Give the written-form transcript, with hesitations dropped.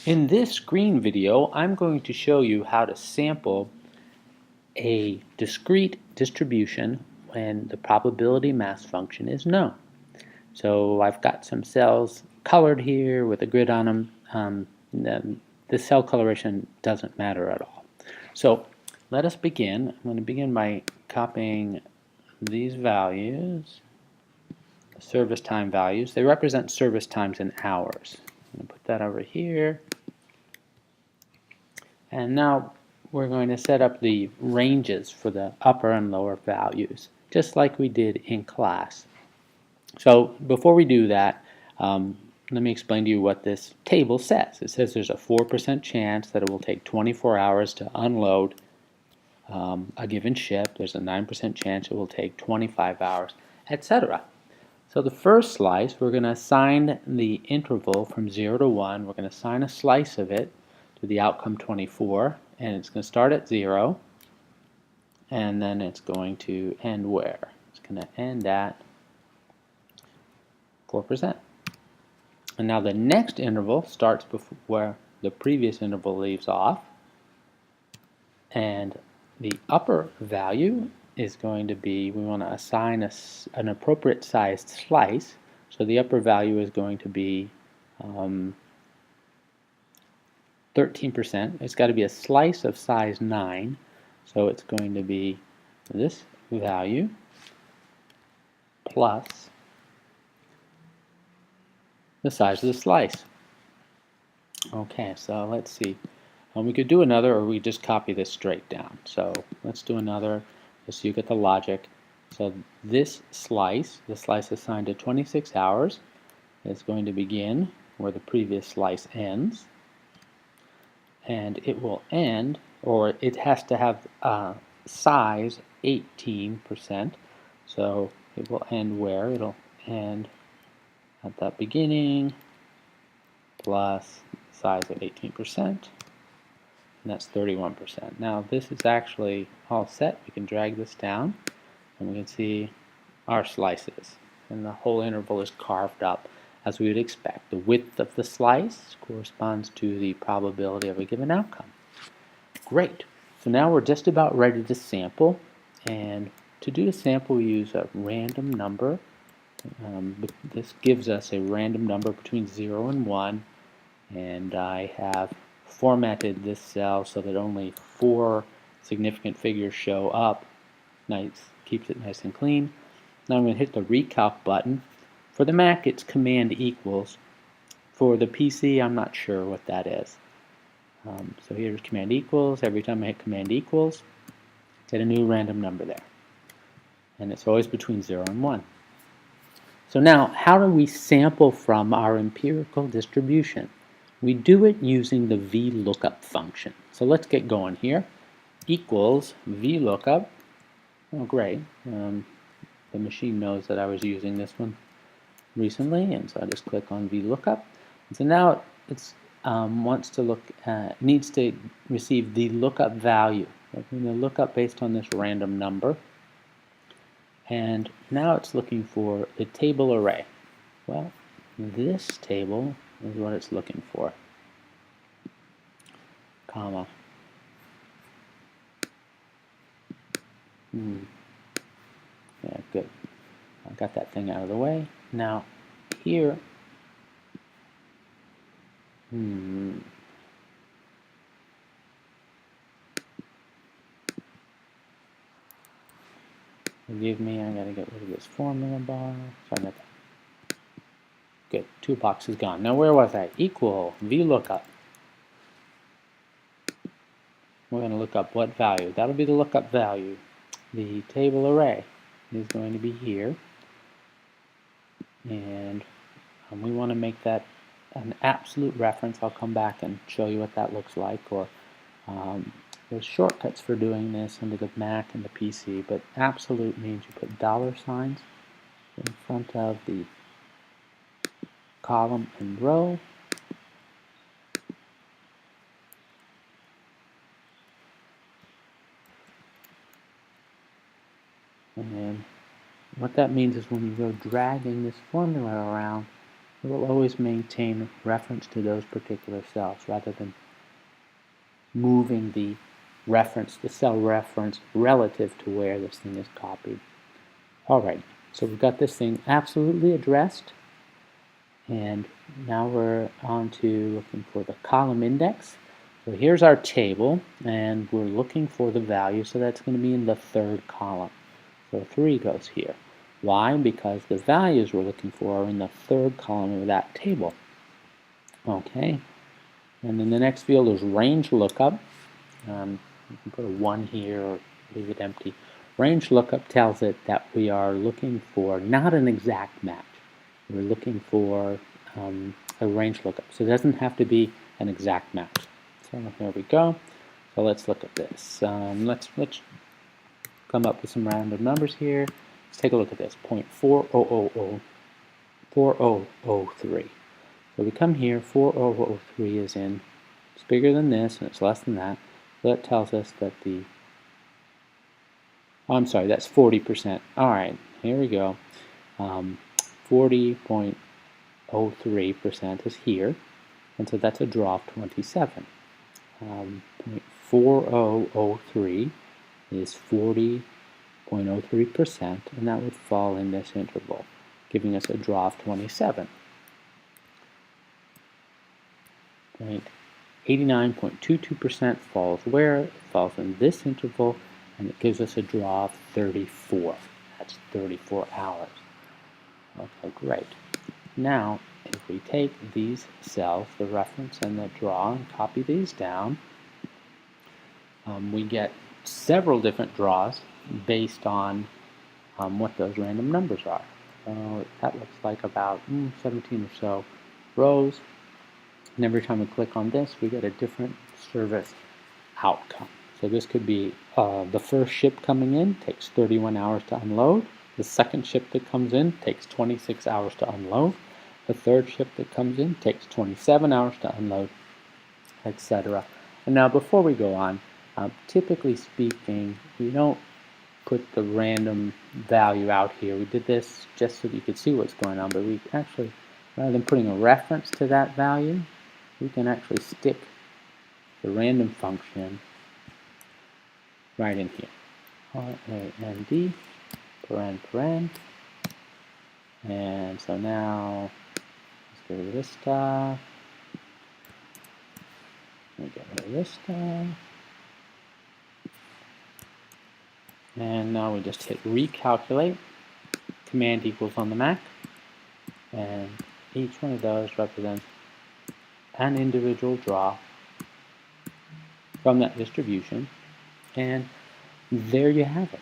In this screen video, I'm going to show you how to sample a discrete distribution when the probability mass function is known. So I've got some cells colored here with a grid on them. The cell coloration doesn't matter at all. So let us begin. I'm going to begin by copying these values, service time values. They represent service times in hours. I'm going to put that over here. And now we're going to set up the ranges for the upper and lower values, just like we did in class. So before we do that, let me explain to you what this table says. It says there's a 4% chance that it will take 24 hours to unload a given ship. There's a 9% chance it will take 25 hours, etc. So the first slice, we're going to assign the interval from 0 to 1. We're going to assign a slice of it to the outcome 24, and it's going to start at 0, and then it's going to end where? It's going to end at 4%. And now the next interval starts before where the previous interval leaves off, and the upper value is going to be, we want to assign an appropriate sized slice, so the upper value is going to be 13%. It's got to be a slice of size 9, so it's going to be this value plus the size of the slice. Okay, so let's see. We could do another, or we just copy this straight down. So let's do another, just so you get the logic. So this slice, the slice assigned to 26 hours, is going to begin where the previous slice ends. And it will end, or it has to have size 18%. So it will end where? It'll end at that beginning plus size of 18%, and that's 31%. Now this is actually all set. We can drag this down, and we can see our slices, and the whole interval is carved up as we would expect. The width of the slice corresponds to the probability of a given outcome. Great. So now we're just about ready to sample, and to do the sample we use a random number. This gives us a random number between 0 and 1, and I have formatted this cell so that only 4 significant figures show up. Nice, keeps it nice and clean. Now I'm going to hit the recalc button. For the Mac, it's Command equals. For the PC, I'm not sure what that is. So here's Command equals. Every time I hit Command equals, get a new random number there. And it's always between 0 and 1. So now, how do we sample from our empirical distribution? We do it using the VLOOKUP function. So let's get going here. Equals VLOOKUP. Oh, great. The machine knows that I was using this one recently, and so I just click on VLOOKUP. And so now it's wants to look, needs to receive the lookup value. We're going to look up based on this random number. And now it's looking for the table array. Well, this table is what it's looking for. Comma. Yeah, good. I got that thing out of the way. Now, here, forgive me, I gotta get rid of this formula bar. Sorry about that. Good, toolbox is gone. Now where was I? Equal, VLOOKUP. We're going to look up what value. That'll be the lookup value. The table array is going to be here. And we want to make that an absolute reference. I'll come back and show you what that looks like. Or there's shortcuts for doing this under the Mac and the PC, but absolute means you put dollar signs in front of the column and row. And then what that means is when you go dragging this formula around, It will always maintain reference to those particular cells rather than moving the cell reference relative to where this thing is copied. Alright, so we've got this thing absolutely addressed, and now we're on to looking for the column index. So here's our table, and we're looking for the value, so that's going to be in the third column. So 3 goes here. Why? Because the values we're looking for are in the third column of that table. Okay, and then the next field is range lookup. You can put a 1 here or leave it empty. Range lookup tells it that we are looking for not an exact match. We're looking for a range lookup. So it doesn't have to be an exact match. So here we go. So let's look at this. Let's come up with some random numbers here. Let's take a look at this. 0.4003. So we come here, 4003 is in, it's bigger than this and it's less than that. So that tells us that the, oh, I'm sorry, that's 40%. Alright, here we go. 40.03% is here, and so that's a draw of 27. 0.4003 is 40.03%, and that would fall in this interval, giving us a draw of 27. 89.22% falls where? It falls in this interval, and it gives us a draw of 34. That's 34 hours. Okay, great. Now, if we take these cells, the reference and the draw, and copy these down, we get several different draws based on what those random numbers are. So that looks like about 17 or so rows. And every time we click on this, we get a different service outcome. So this could be the first ship coming in takes 31 hours to unload. The second ship that comes in takes 26 hours to unload. The third ship that comes in takes 27 hours to unload, etc. And now before we go on, typically speaking, we don't put the random value out here. We did this just so that you could see what's going on, but we actually, rather than putting a reference to that value, we can actually stick the random function right in here. R-A-N-D, paren. And so now, let's get rid of this stuff. Let me get rid of this stuff. And now we just hit recalculate. Command equals on the Mac. And each one of those represents an individual draw from that distribution. And there you have it.